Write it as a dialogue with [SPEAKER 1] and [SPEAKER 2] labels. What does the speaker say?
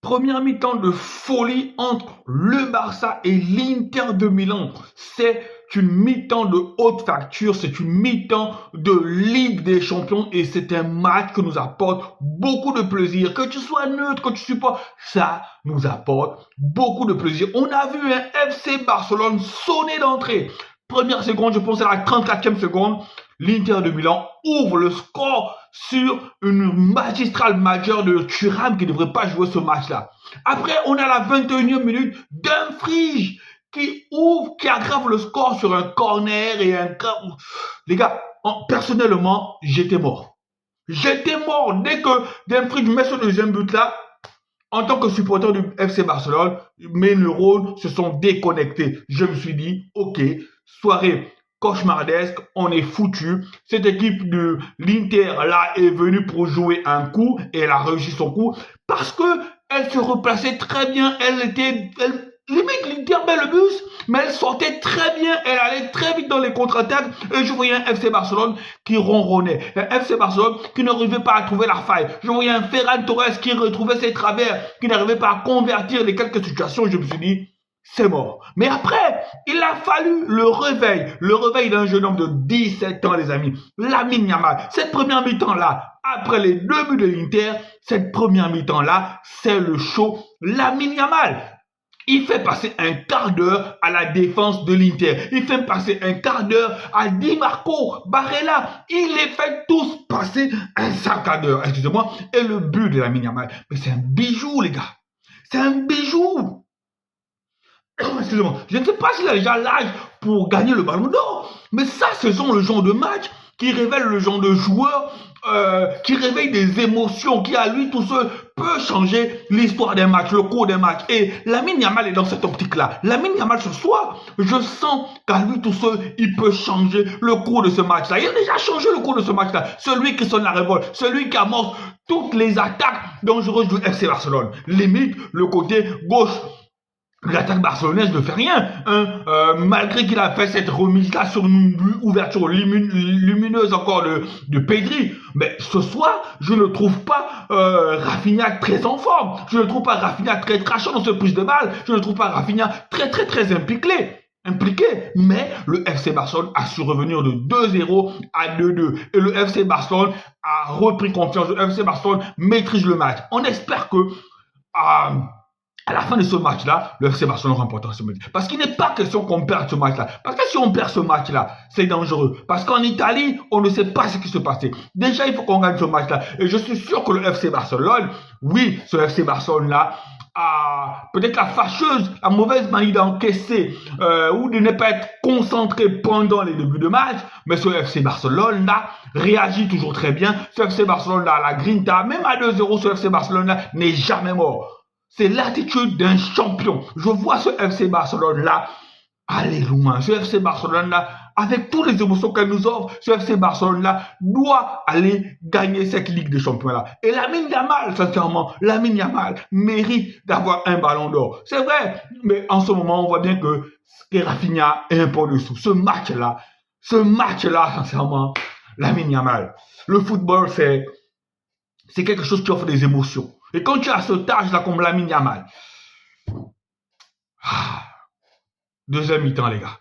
[SPEAKER 1] Première mi-temps de folie entre le Barça et l'Inter de Milan. C'est une mi-temps de haute facture, c'est une mi-temps de Ligue des Champions et c'est un match qui nous apporte beaucoup de plaisir. Que tu sois neutre, que tu supportes, ça nous apporte beaucoup de plaisir. On a vu un FC Barcelone sonner d'entrée. Première seconde, je pense à la 34e seconde, l'Inter de Milan ouvre le score sur une magistrale majeure de Thuram qui ne devrait pas jouer ce match-là. Après, on a la 21e minute Dumfries qui ouvre, qui aggrave le score sur un corner et un... Les gars, personnellement, j'étais mort. J'étais mort dès que Dumfries met ce deuxième but-là. En tant que supporter du FC Barcelone, mes neurones se sont déconnectés. Je me suis dit, ok, soirée cauchemardesque, on est foutu. Cette équipe de l'Inter là est venue pour jouer un coup et elle a réussi son coup parce que elle se replaçait très bien. Limite l'Inter met le bus, mais elle sortait très bien. Elle allait très vite dans les contre-attaques et je voyais un FC Barcelone qui ronronnait. Un FC Barcelone qui n'arrivait pas à trouver la faille. Je voyais un Ferran Torres qui retrouvait ses travers, qui n'arrivait pas à convertir les quelques situations. Je me suis dit, c'est mort. Mais après, il a fallu le réveil d'un jeune homme de 17 ans, les amis. Lamine Yamal. Cette première mi-temps-là, après les deux buts de l'Inter, cette première mi-temps-là, c'est le show Lamine Yamal. Il fait passer un quart d'heure à la défense de l'Inter. Il fait passer un quart d'heure à Di Marco, Barella. Il les fait tous passer un sac à d'heure, excusez-moi. Et le but de Lamine Yamal, mais c'est un bijou, les gars. C'est un bijou. Excusez-moi, je ne sais pas s'il a déjà l'âge pour gagner le ballon d'or, mais ça, ce sont le genre de match qui révèle le genre de joueur qui réveille des émotions, qui à lui tout seul peut changer l'histoire d'un match, le cours d'un match. Et Lamine Yamal est dans cette optique-là. Lamine Yamal ce soir, je sens qu'à lui tout seul, il peut changer le cours de ce match-là. Il a déjà changé le cours de ce match-là. Celui qui sonne la révolte, celui qui amorce toutes les attaques dangereuses du FC Barcelone. Limite, le côté gauche. L'attaque barcelonaise ne fait rien, malgré qu'il a fait cette remise-là sur une ouverture lumineuse encore de Pedri. Mais ce soir, je ne trouve pas Rafinha très en forme. Je ne trouve pas Rafinha très crachant dans ce prise de balle. Je ne trouve pas Rafinha très impliqué. Mais le FC Barcelone a su revenir de 2-0 à 2-2. Et le FC Barcelone a repris confiance. Le FC Barcelone maîtrise le match. On espère que... à la fin de ce match-là, le FC Barcelone remportera ce match. Parce qu'il n'est pas question qu'on perde ce match-là. Parce que si on perd ce match-là, c'est dangereux. Parce qu'en Italie, on ne sait pas ce qui se passait. Déjà, il faut qu'on gagne ce match-là. Et je suis sûr que le FC Barcelone, oui, ce FC Barcelone-là, a peut-être la mauvaise manie d'encaisser ou de ne pas être concentré pendant les débuts de match. Mais ce FC Barcelone-là réagit toujours très bien. Ce FC Barcelone-là, la grinta, même à 2-0, ce FC Barcelone-là n'est jamais mort. C'est l'attitude d'un champion. Je vois ce FC Barcelone-là aller loin. Ce FC Barcelone-là, avec toutes les émotions qu'elle nous offre, ce FC Barcelone-là doit aller gagner cette Ligue des Champions-là. Et Lamine Yamal, sincèrement, Lamine Yamal mérite d'avoir un ballon d'or. C'est vrai, mais en ce moment, on voit bien que Rafinha est un peu dessous. Ce match-là, sincèrement, Lamine Yamal. Le football, c'est quelque chose qui offre des émotions. Et quand tu as ce âge-là comme Lamine Yamal, deuxième mi-temps, les gars.